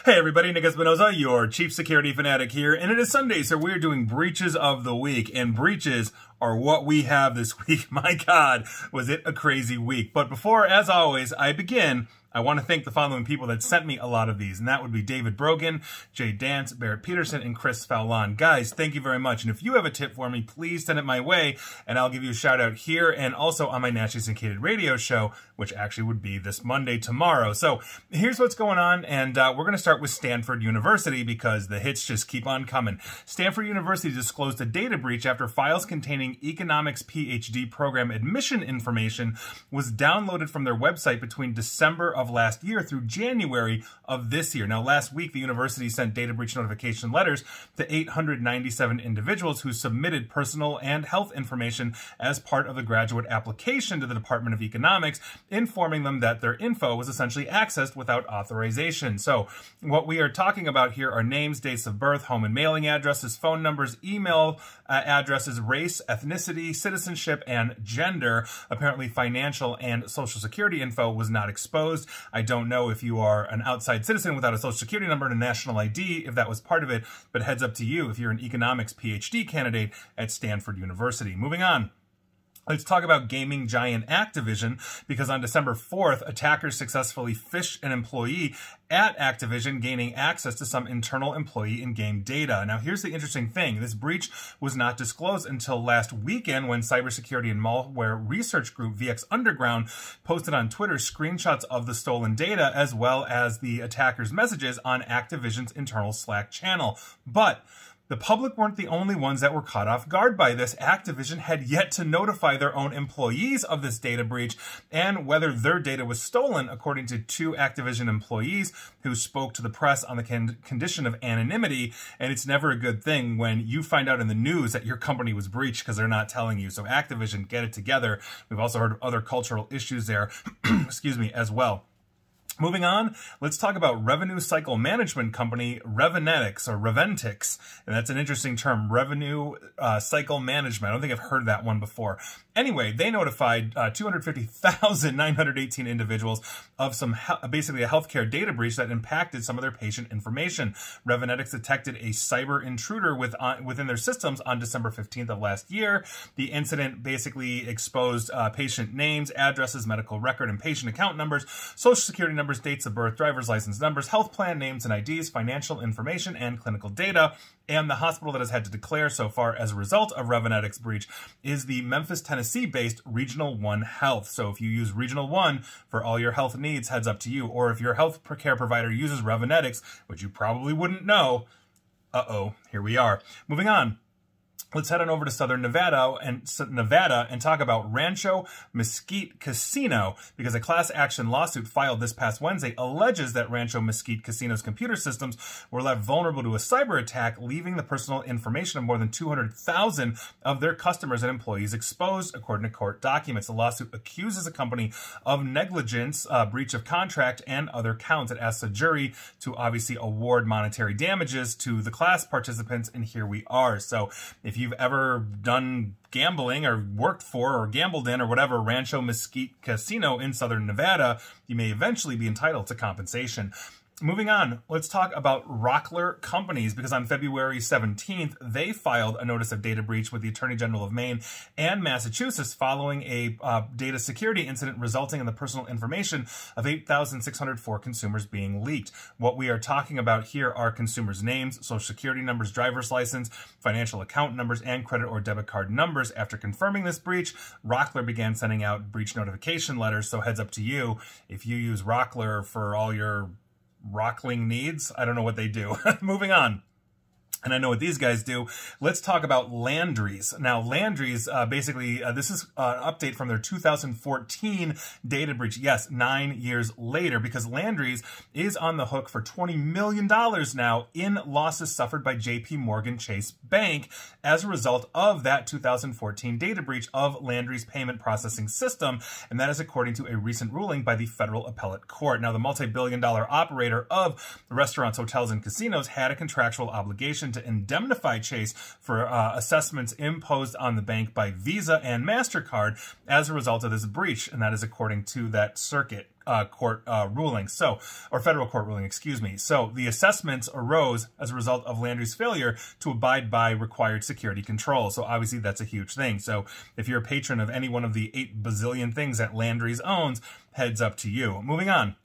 Hey everybody, Nick Espinosa, your chief security fanatic here, and it is Sunday, so we're doing breaches of the week, and breaches are what we have this week. My God, was it a crazy week. But before, as always, I begin, I want to thank the following people that sent me a lot of these, and that would be David Brogan, Jay Dance, Barrett Peterson, and Chris Fallon. Guys, thank you very much, and if you have a tip for me, please send it my way, and I'll give you a shout out here and also on my nationally syndicated radio show, which actually would be this Monday tomorrow. So here's what's going on, and we're going to start with Stanford University because the hits just keep on coming. Stanford University disclosed a data breach after files containing economics PhD program admission information was downloaded from their website between December of last year through January of this year. Now, last week, the university sent data breach notification letters to 897 individuals who submitted personal and health information as part of the graduate application to the Department of Economics, informing them that their info was essentially accessed without authorization. So what we are talking about here are names, dates of birth, home and mailing addresses, phone numbers, email addresses, race, ethnicity, citizenship, and gender. Apparently, financial and social security info was not exposed. I don't know if you are an outside citizen without a social security number and a national ID, if that was part of it, but heads up to you if you're an economics PhD candidate at Stanford University. Moving on. Let's talk about gaming giant Activision, because on December 4th, attackers successfully phished an employee at Activision, gaining access to some internal employee in-game data. Now, here's the interesting thing. This breach was not disclosed until last weekend when cybersecurity and malware research group VX Underground posted on Twitter screenshots of the stolen data as well as the attackers' messages on Activision's internal Slack channel. But the public weren't the only ones that were caught off guard by this. Activision had yet to notify their own employees of this data breach and whether their data was stolen, according to two Activision employees who spoke to the press on the condition of anonymity. And it's never a good thing when you find out in the news that your company was breached because they're not telling you. So Activision, get it together. We've also heard of other cultural issues there, excuse me, as well. Moving on, let's talk about revenue cycle management company Revenetics, or Reventix, and that's an interesting term, revenue cycle management. I don't think I've heard that one before. Anyway, they notified 250,918 individuals of some basically a healthcare data breach that impacted some of their patient information. Revenetics detected a cyber intruder within their systems on December 15th of last year. The incident basically exposed patient names, addresses, medical record and patient account numbers, social security numbers, dates of birth, driver's license numbers, health plan names and IDs, financial information, and clinical data. And the hospital that has had to declare so far as a result of Revenetics breach is the Memphis, Tennessee-based Regional One Health. So if you use Regional One for all your health needs, heads up to you. Or if your health care provider uses Revenetics, which you probably wouldn't know, here we are. Moving on. Let's head on over to Southern Nevada and talk about Rancho Mesquite Casino, because a class action lawsuit filed this past Wednesday alleges that Rancho Mesquite Casino's computer systems were left vulnerable to a cyber attack, leaving the personal information of more than 200,000 of their customers and employees exposed, according to court documents. The lawsuit accuses the company of negligence, breach of contract, and other counts. It asks a jury to obviously award monetary damages to the class participants, and here we are. So if you've ever done gambling or worked for or gambled in or whatever Rancho Mesquite Casino in Southern Nevada, you may eventually be entitled to compensation. Moving on, let's talk about Rockler Companies, because on February 17th, they filed a notice of data breach with the Attorney General of Maine and Massachusetts following a data security incident resulting in the personal information of 8,604 consumers being leaked. What we are talking about here are consumers' names, social security numbers, driver's license, financial account numbers, and credit or debit card numbers. After confirming this breach, Rockler began sending out breach notification letters, so heads up to you if you use Rockler for all your rockling needs. I don't know what they do. Moving on. And I know what these guys do. Let's talk about Landry's. Now, Landry's, this is an update from their 2014 data breach. Yes, 9 years later, because Landry's is on the hook for $20 million now in losses suffered by JP Morgan Chase Bank as a result of that 2014 data breach of Landry's payment processing system. And that is according to a recent ruling by the Federal Appellate Court. Now, the multi-billion-dollar operator of restaurants, hotels, and casinos had a contractual obligation to indemnify Chase for assessments imposed on the bank by Visa and MasterCard as a result of this breach, and that is according to that circuit court ruling, or federal court ruling, excuse me. So the assessments arose as a result of Landry's failure to abide by required security controls. So obviously that's a huge thing. So if you're a patron of any one of the 8 bazillion things that Landry's owns, heads up to you. Moving on.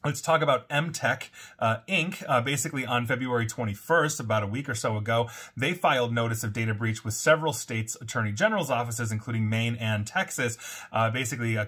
Let's talk about Emtech Inc. Basically on February 21st, about a week or so ago, they filed notice of data breach with several states' attorney general's offices, including Maine and Texas. Basically,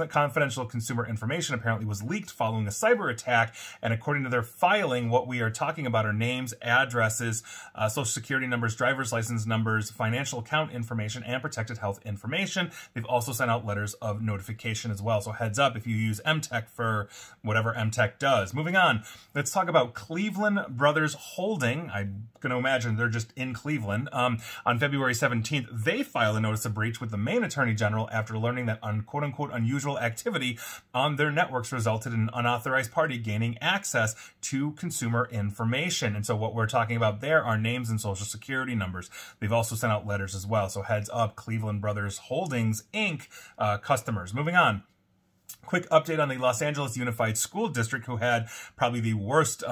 confidential consumer information apparently was leaked following a cyber attack. And according to their filing, what we are talking about are names, addresses, social security numbers, driver's license numbers, financial account information, and protected health information. They've also sent out letters of notification as well. So heads up if you use Emtech for whatever Emtech does. Moving on, let's talk about Cleveland Brothers Holding. I'm going to imagine they're just in Cleveland. On February 17th, they filed a notice of breach with the Maine Attorney General after learning that quote-unquote unusual activity on their networks resulted in an unauthorized party gaining access to consumer information. And so what we're talking about there are names and social security numbers. They've also sent out letters as well. So heads up, Cleveland Brothers Holdings, Inc. Customers. Moving on. Quick update on the Los Angeles Unified School District, who had probably the worst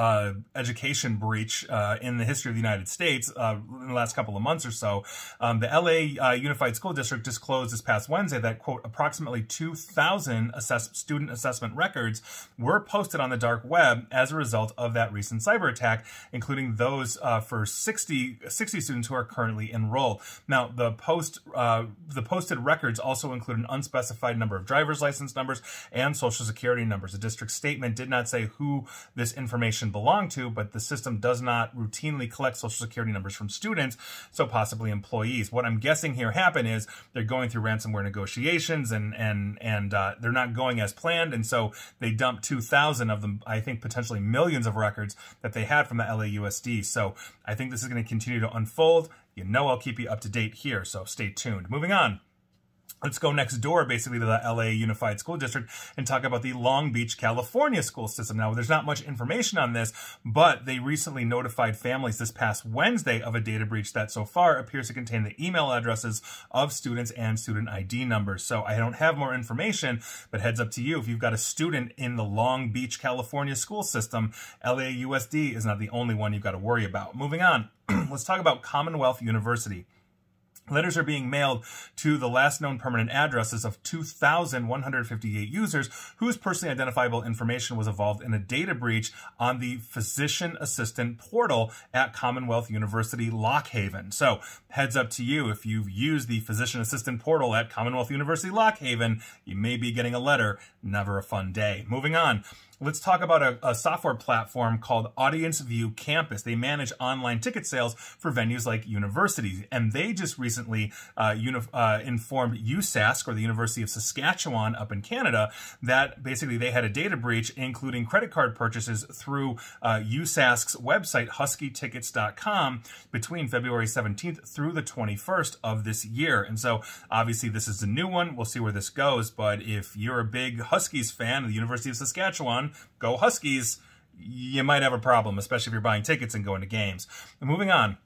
education breach in the history of the United States in the last couple of months or so. The LA Unified School District disclosed this past Wednesday that, quote, approximately 2,000 student assessment records were posted on the dark web as a result of that recent cyber attack, including those for 60 students who are currently enrolled. Now, the posted records also include an unspecified number of driver's license numbers and social security numbers. The district statement did not say who this information belonged to, but the system does not routinely collect social security numbers from students, so possibly employees. What I'm guessing here happened is they're going through ransomware negotiations and they're not going as planned, and so they dumped 2,000 of them, I think potentially millions of records that they had from the LAUSD. So I think this is going to continue to unfold. You know I'll keep you up to date here, so stay tuned. Moving on. Let's go next door, basically, to the LA Unified School District and talk about the Long Beach, California school system. Now, there's not much information on this, but they recently notified families this past Wednesday of a data breach that so far appears to contain the email addresses of students and student ID numbers. So I don't have more information, but heads up to you. If you've got a student in the Long Beach, California school system, LAUSD is not the only one you've got to worry about. Moving on, let's talk about Commonwealth University. Letters are being mailed to the last known permanent addresses of 2,158 users whose personally identifiable information was involved in a data breach on the physician assistant portal at Commonwealth University Lock Haven. So heads up to you, if you've used the physician assistant portal at Commonwealth University Lock Haven, you may be getting a letter. Never a fun day. Moving on. Let's talk about a software platform called Audience View Campus. They manage online ticket sales for venues like universities, and they just recently informed USask, or the University of Saskatchewan up in Canada, that basically they had a data breach, including credit card purchases through USask's website, huskytickets.com, between February 17th through the 21st of this year. And so obviously this is a new one. We'll see where this goes, but if you're a big Huskies fan of the University of Saskatchewan, go Huskies, you might have a problem, especially if you're buying tickets and going to games. And moving on.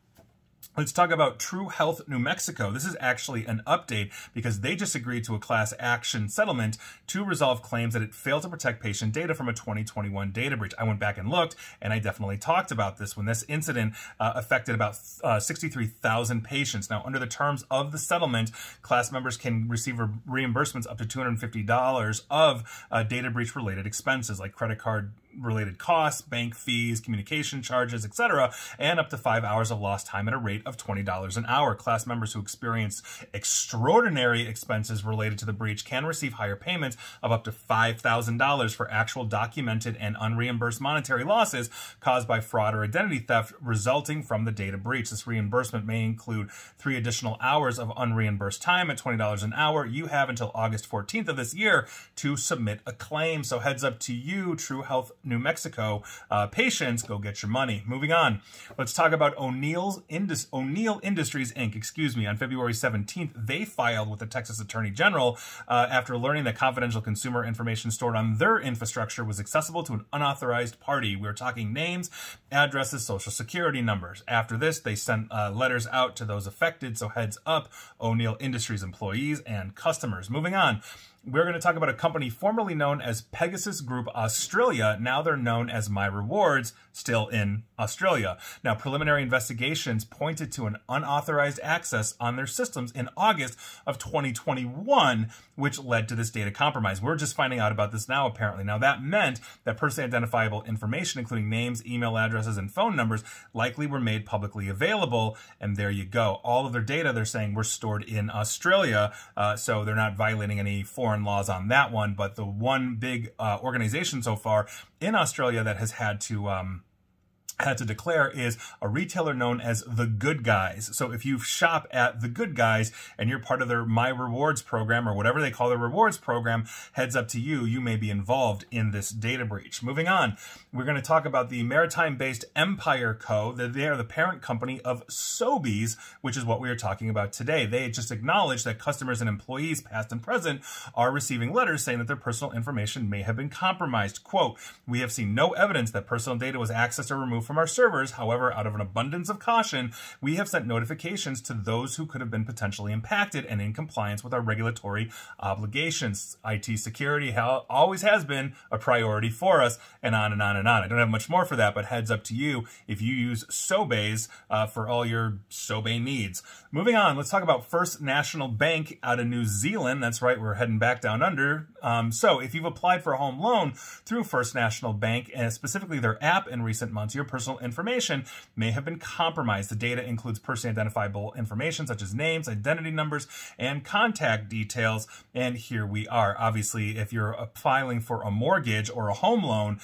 Let's talk about True Health New Mexico. This is actually an update because they just agreed to a class action settlement to resolve claims that it failed to protect patient data from a 2021 data breach. I went back and looked, and I definitely talked about this when this incident affected about 63,000 patients. Now, under the terms of the settlement, class members can receive reimbursements up to $250 of data breach related expenses like credit card related costs, bank fees, communication charges, etc., and up to 5 hours of lost time at a rate of $20 an hour. Class members who experience extraordinary expenses related to the breach can receive higher payments of up to $5,000 for actual documented and unreimbursed monetary losses caused by fraud or identity theft resulting from the data breach. This reimbursement may include 3 additional hours of unreimbursed time at $20 an hour. You have until August 14th of this year to submit a claim. So heads up to you, True Health New Mexico. Patience, go get your money. Moving on. Let's talk about O'Neill Industries, Inc. On February 17th, they filed with the Texas Attorney General after learning that confidential consumer information stored on their infrastructure was accessible to an unauthorized party. We're talking names, addresses, social security numbers. After this, they sent letters out to those affected, so heads up, O'Neill Industries employees and customers. Moving on. We're going to talk about a company formerly known as Pegasus Group Australia. Now they're known as My Rewards, still in Australia. Now, preliminary investigations pointed to an unauthorized access on their systems in August of 2021, which led to this data compromise. We're just finding out about this now, apparently. Now, that meant that personally identifiable information, including names, email addresses, and phone numbers, likely were made publicly available, and there you go. All of their data, they're saying, were stored in Australia, so they're not violating any foreign laws on that one, but the one big organization so far in Australia that has had to declare is a retailer known as The Good Guys. So if you shop at The Good Guys and you're part of their My Rewards program or whatever they call their rewards program, heads up to you, you may be involved in this data breach. Moving on, we're going to talk about the maritime-based Empire Co. They are the parent company of Sobeys, which is what we are talking about today. They just acknowledged that customers and employees, past and present, are receiving letters saying that their personal information may have been compromised. Quote, "We have seen no evidence that personal data was accessed or removed from our servers. However, out of an abundance of caution, we have sent notifications to those who could have been potentially impacted and in compliance with our regulatory obligations. IT security always has been a priority for us," and on and on and on. I don't have much more for that, but heads up to you if you use Sobeys for all your Sobey needs. Moving on, let's talk about First National Bank out of New Zealand. That's right, we're heading back down under. So if you've applied for a home loan through First National Bank, and specifically their app in recent months, your personal information may have been compromised. The data includes personally identifiable information such as names, identity numbers, and contact details. And here we are. Obviously, if you're filing for a mortgage or a home loan,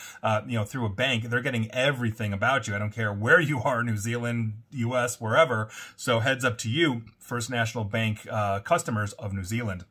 through a bank, they're getting everything about you. I don't care where you are, New Zealand, US, wherever. So heads up to you, First National Bank customers of New Zealand.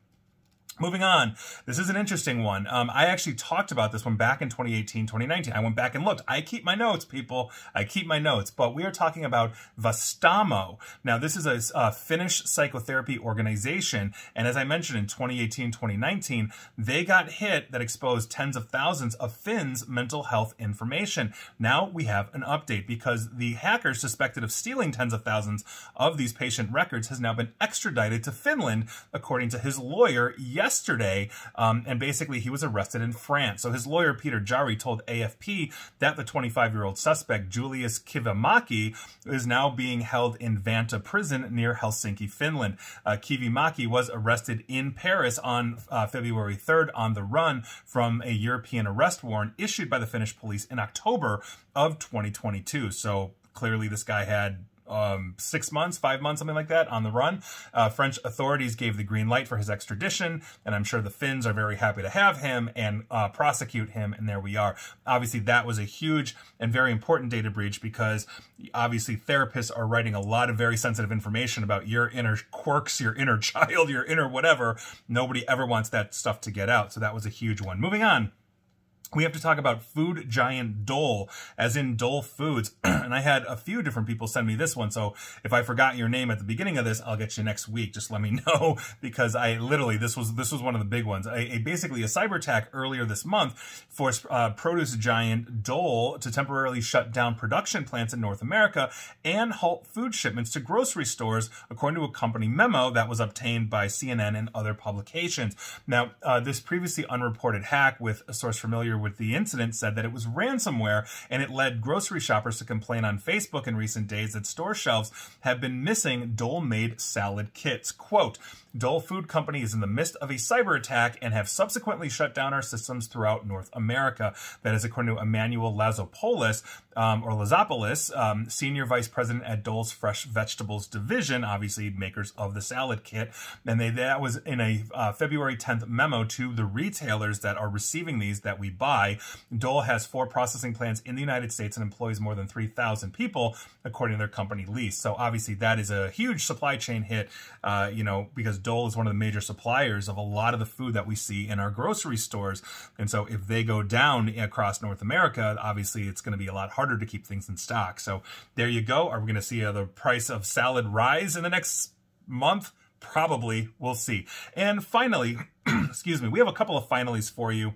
Moving on, this is an interesting one. I actually talked about this one back in 2018, 2019. I went back and looked. I keep my notes, people. I keep my notes. But we are talking about Vastaamo. Now, this is a Finnish psychotherapy organization. And as I mentioned in 2018, 2019, they got hit that exposed tens of thousands of Finns' mental health information. Now we have an update because the hacker suspected of stealing tens of thousands of these patient records has now been extradited to Finland, according to his lawyer yesterday, and basically he was arrested in France. So his lawyer, Peter Jari, told AFP that the 25-year-old suspect, Julius Kivimäki, is now being held in Vanta prison near Helsinki, Finland. Kivimäki was arrested in Paris on February 3rd on the run from a European arrest warrant issued by the Finnish police in October of 2022. So clearly this guy had 6 months, 5 months, something like that, on the run. French authorities gave the green light for his extradition, and I'm sure the Finns are very happy to have him and prosecute him, and there we are. Obviously, that was a huge and very important data breach because obviously therapists are writing a lot of very sensitive information about your inner quirks, your inner child, your inner whatever. Nobody ever wants that stuff to get out, so that was a huge one. Moving on. We have to talk about food giant Dole, as in Dole Foods. And I had a few different people send me this one. So if I forgot your name at the beginning of this, I'll get you next week. Just let me know, because I literally, this was one of the big ones. Basically a cyber attack earlier this month forced produce giant Dole to temporarily shut down production plants in North America and halt food shipments to grocery stores, according to a company memo that was obtained by CNN and other publications. Now, this previously unreported hack, with a source familiar with the incident, said that it was ransomware, and it led grocery shoppers to complain on Facebook in recent days that store shelves have been missing Dole-made salad kits. Quote, Dole Food Company is in the midst of a cyber attack and have subsequently shut down our systems throughout North America. That is according to Emmanuel Lazopoulos, or Lazopoulos, Senior Vice President at Dole's Fresh Vegetables Division, obviously makers of the salad kit. And that was in a February 10th memo to the retailers that are receiving these that we buy. Dole has 4 processing plants in the United States and employs more than 3,000 people, according to their company lease. So obviously that is a huge supply chain hit, because Dole is one of the major suppliers of a lot of the food that we see in our grocery stores. And so if they go down across North America, obviously it's going to be a lot harder to keep things in stock. So there you go. Are we going to see the price of salad rise in the next month? Probably. We'll see. And finally, excuse me, we have a couple of finalies for you.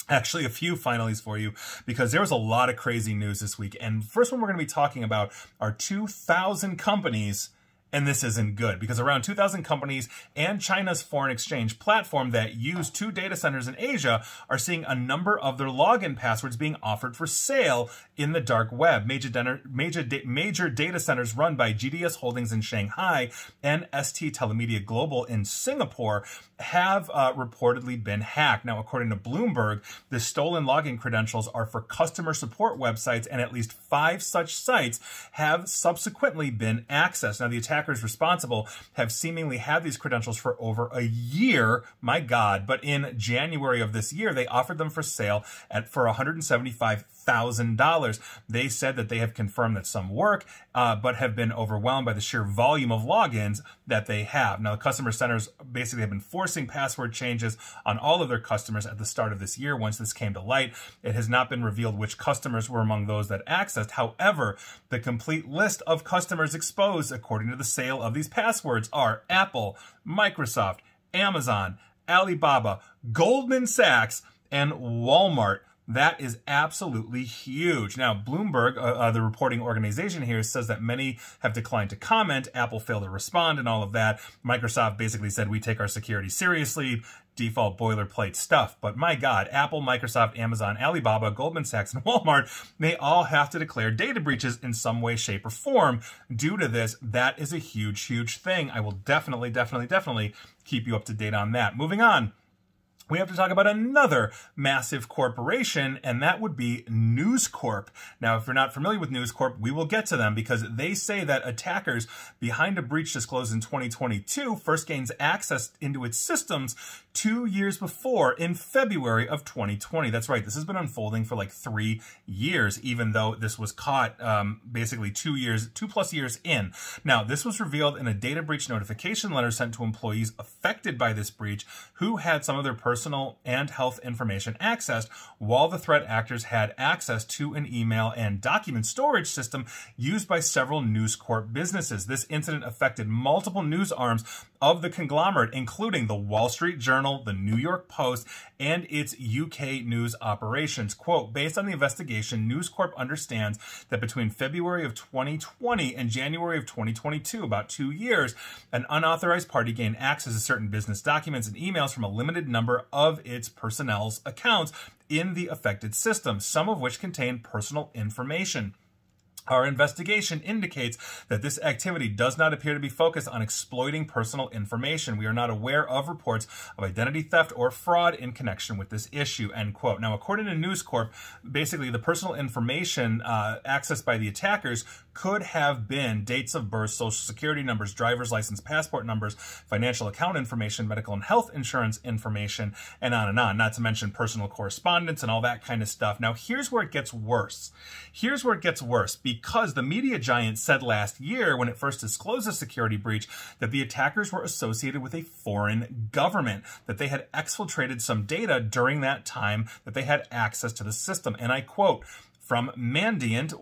Actually, a few finalies for you, because there was a lot of crazy news this week. And first one we're going to be talking about are 2,000 companies. And this isn't good, because around 2,000 companies and China's foreign exchange platform that use 2 data centers in Asia are seeing a number of their login passwords being offered for sale in the dark web. Major data centers run by GDS Holdings in Shanghai and ST Telemedia Global in Singapore have reportedly been hacked. Now, according to Bloomberg, the stolen login credentials are for customer support websites, and at least 5 such sites have subsequently been accessed. Now, the attackers responsible have seemingly had these credentials for over a year, my God, but in January of this year, they offered them for sale for $175,000. They said that they have confirmed that some work, but have been overwhelmed by the sheer volume of logins that they have. Now, the customer centers basically have been forcing password changes on all of their customers at the start of this year. Once this came to light, it has not been revealed which customers were among those that accessed. However, the complete list of customers exposed, according to the sale of these passwords, are Apple, Microsoft, Amazon, Alibaba, Goldman Sachs, and Walmart. That is absolutely huge. Now, Bloomberg, the reporting organization here, says that many have declined to comment. Apple failed to respond and all of that. Microsoft basically said, we take our security seriously, default boilerplate stuff. But my God, Apple, Microsoft, Amazon, Alibaba, Goldman Sachs, and Walmart, they all have to declare data breaches in some way, shape, or form due to this. That is a huge, huge thing. I will definitely keep you up to date on that. Moving on. We have to talk about another massive corporation, and that would be News Corp. Now, if you're not familiar with News Corp, we will get to them, because they say that attackers behind a breach disclosed in 2022 first gains access into its systems 2 years before, in February of 2020. That's right, this has been unfolding for like 3 years, even though this was caught basically 2+ years in. Now, this was revealed in a data breach notification letter sent to employees affected by this breach who had some of their personal and health information accessed, while the threat actors had access to an email and document storage system used by several News Corp businesses. This incident affected multiple news arms of the conglomerate, including the Wall Street Journal, the New York Post, and its UK news operations. Quote, based on the investigation, News Corp understands that between February of 2020 and January of 2022, about 2 years, an unauthorized party gained access to certain business documents and emails from a limited number of its personnel's accounts in the affected system, some of which contain personal information. Our investigation indicates that this activity does not appear to be focused on exploiting personal information. We are not aware of reports of identity theft or fraud in connection with this issue, end quote. Now, according to News Corp, basically the personal information accessed by the attackers could have been dates of birth, social security numbers, driver's license, passport numbers, financial account information, medical and health insurance information, and on, not to mention personal correspondence and all that kind of stuff. Now, here's where it gets worse. Here's where it gets worse, because the media giant said last year, when it first disclosed the security breach, that the attackers were associated with a foreign government, that they had exfiltrated some data during that time that they had access to the system. And I quote from Mandiant,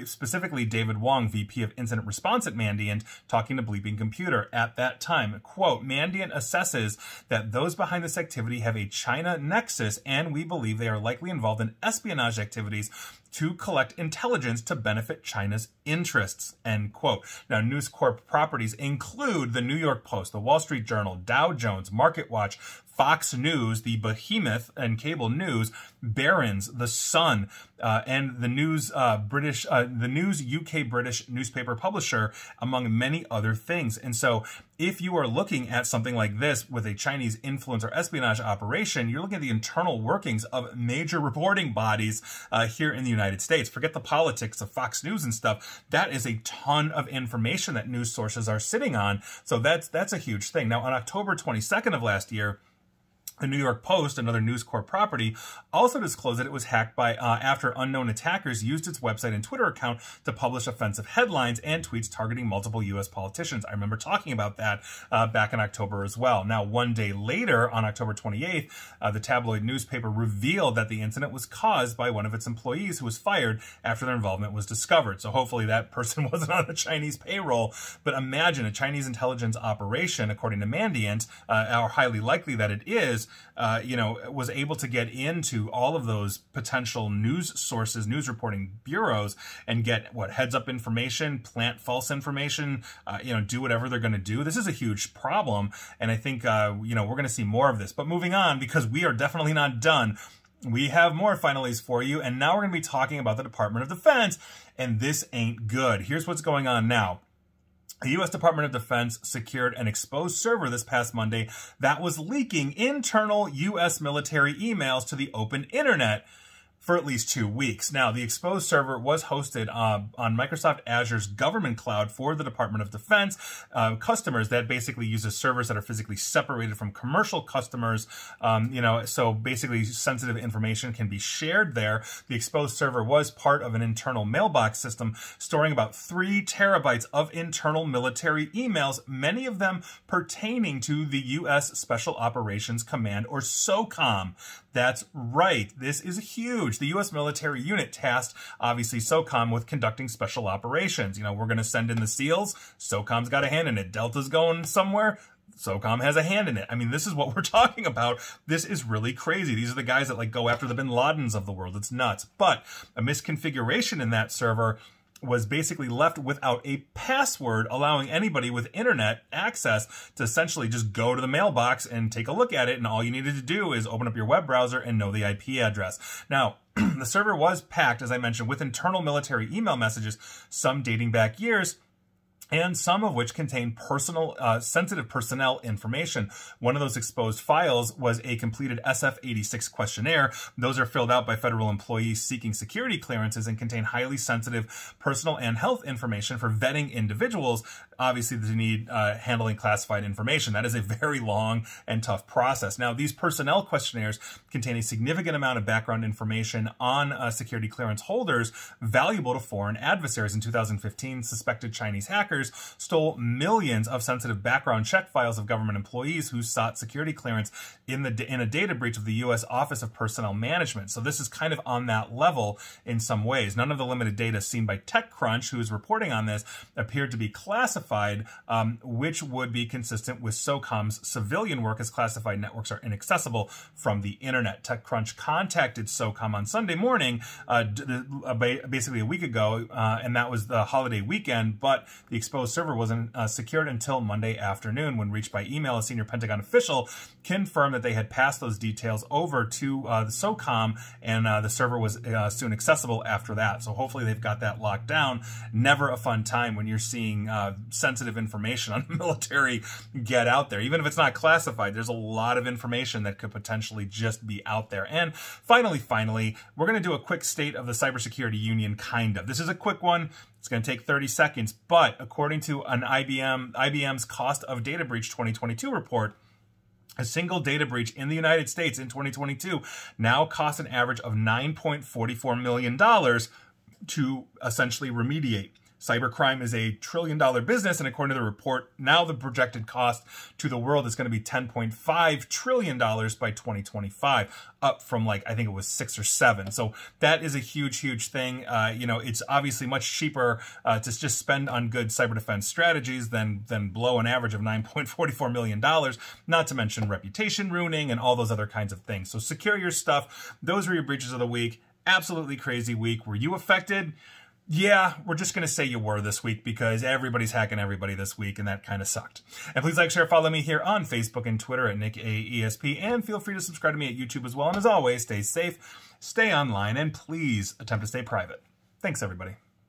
specifically David Wong, VP of Incident Response at Mandiant, talking to Bleeping Computer at that time. Quote, Mandiant assesses that those behind this activity have a China nexus, and we believe they are likely involved in espionage activities to collect intelligence to benefit China's interests, end quote. Now, News Corp properties include the New York Post, the Wall Street Journal, Dow Jones, MarketWatch, Fox News, the behemoth in cable news, Barron's, The Sun, and the News UK British newspaper publisher, among many other things. And so if you are looking at something like this with a Chinese influence or espionage operation, you're looking at the internal workings of major reporting bodies here in the United States. Forget the politics of Fox News and stuff. That is a ton of information that news sources are sitting on. So that's a huge thing. Now, on October 22nd of last year, the New York Post, another News Corp property, also disclosed that it was hacked by after unknown attackers used its website and Twitter account to publish offensive headlines and tweets targeting multiple U.S. politicians. I remember talking about that back in October as well. Now, one day later, on October 28th, the tabloid newspaper revealed that the incident was caused by one of its employees who was fired after their involvement was discovered. So hopefully that person wasn't on a Chinese payroll. But imagine a Chinese intelligence operation, according to Mandiant, or highly likely that it is, was able to get into all of those potential news sources, news reporting bureaus, and get heads up information, plant false information, do whatever they're going to do. This is a huge problem. And I think, we're going to see more of this. But moving on, because we are definitely not done. We have more finalies for you. And now we're going to be talking about the Department of Defense. And this ain't good. Here's what's going on now. The U.S. Department of Defense secured an exposed server this past Monday that was leaking internal U.S. military emails to the open internet for at least 2 weeks. Now, the exposed server was hosted on Microsoft Azure's government cloud for the Department of Defense customers that basically uses servers that are physically separated from commercial customers. So basically sensitive information can be shared there. The exposed server was part of an internal mailbox system storing about 3 terabytes of internal military emails, many of them pertaining to the U.S. Special Operations Command, or SOCOM. That's right. This is huge. The U.S. military unit tasked, obviously, SOCOM with conducting special operations. We're going to send in the SEALs. SOCOM's got a hand in it. Delta's going somewhere. SOCOM has a hand in it. I mean, this is what we're talking about. This is really crazy. These are the guys that go after the Bin Ladens of the world. It's nuts. But a misconfiguration in that server was basically left without a password, allowing anybody with internet access to essentially just go to the mailbox and take a look at it. And all you needed to do is open up your web browser and know the IP address. Now, the server was packed, as I mentioned, with internal military email messages, some dating back years, and some of which contain sensitive personnel information. One of those exposed files was a completed SF-86 questionnaire. Those are filled out by federal employees seeking security clearances and contain highly sensitive personal and health information for vetting individuals. Obviously, they need handling classified information. That is a very long and tough process. Now, these personnel questionnaires contain a significant amount of background information on security clearance holders valuable to foreign adversaries. In 2015, suspected Chinese hackers stole millions of sensitive background check files of government employees who sought security clearance in a data breach of the U.S. Office of Personnel Management. So this is kind of on that level in some ways. None of the limited data seen by TechCrunch, who is reporting on this, appeared to be classified, which would be consistent with SOCOM's civilian work, as classified networks are inaccessible from the internet. TechCrunch contacted SOCOM on Sunday morning, basically a week ago, and that was the holiday weekend, but the exposed server wasn't secured until Monday afternoon. When reached by email, a senior Pentagon official confirmed that they had passed those details over to the SOCOM, and the server was soon accessible after that. So hopefully they've got that locked down. Never a fun time when you're seeing sensitive information on the military get out there. Even if it's not classified, there's a lot of information that could potentially just be out there. And finally, we're going to do a quick state of the cybersecurity union, kind of. This is a quick one. It's going to take 30 seconds, but according to an IBM's Cost of Data Breach 2022 report, a single data breach in the United States in 2022 now costs an average of $9.44 million to essentially remediate. Cybercrime is a $1 trillion business, and according to the report, now the projected cost to the world is going to be $10.5 trillion by 2025, up from I think it was 6 or 7. So that is a huge, huge thing. It's obviously much cheaper to just spend on good cyber defense strategies than blow an average of $9.44 million, not to mention reputation ruining and all those other kinds of things. So secure your stuff. Those were your breaches of the week. Absolutely crazy week. Were you affected? Yeah, we're just going to say you were this week because everybody's hacking everybody this week, and that kind of sucked. And please like, share, follow me here on Facebook and Twitter at NickAESP, and feel free to subscribe to me at YouTube as well. And as always, stay safe, stay online, and please attempt to stay private. Thanks, everybody.